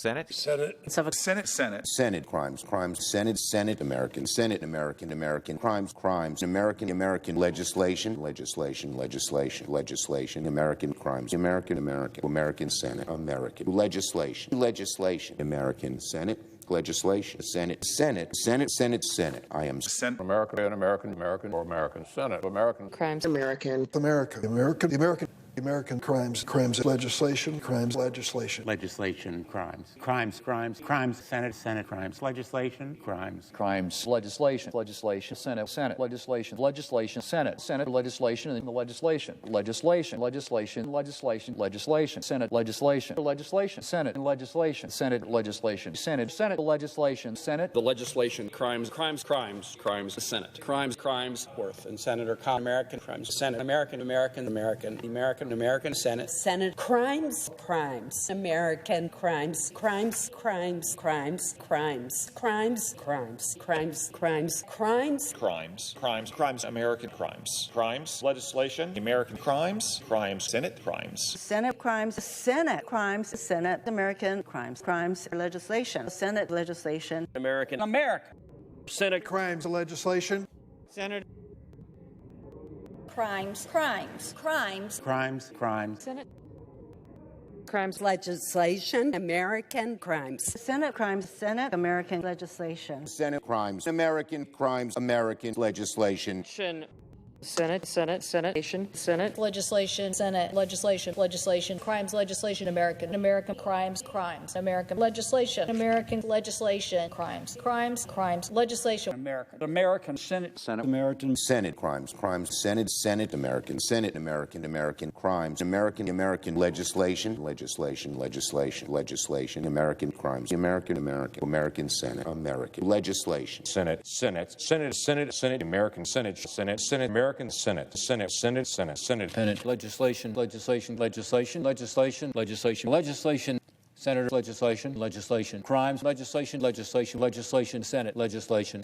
Senate. Senate crimes, Senate, American, crimes, American legislation, American crimes, American Senate, American legislation, American Senate. Legislation, Senate. I am American, or American Senate, American crimes, American crimes, legislation, crimes, legislation, crimes, Senate crimes, legislation, crimes, legislation, Senate, legislation, Senate, Senate, legislation, and the legislation, Senate, legislation, Senate, legislation, Senate, legislation, Senate, legislation, Senate, the legislation, crimes, Senate, crimes, worth, and Senator American crimes, Senate, American, Senate, crimes, American crimes, American crimes, legislation, American crimes, Senate crimes, American crimes, legislation, Senate legislation, American, Senate crimes, legislation, Senate crimes, Senate crimes, legislation, American crimes, Senate crimes, Senate American legislation, Senate crimes, American legislation. Senate legislation, Senate legislation, crimes legislation, American crimes, American legislation, crimes, legislation, American Senate, American Senate crimes, Senate, American crimes, American legislation, American crimes, American Senate, American legislation, Senate, American Senate, American Senate, legislation, Senator legislation, crimes, legislation, Senate legislation,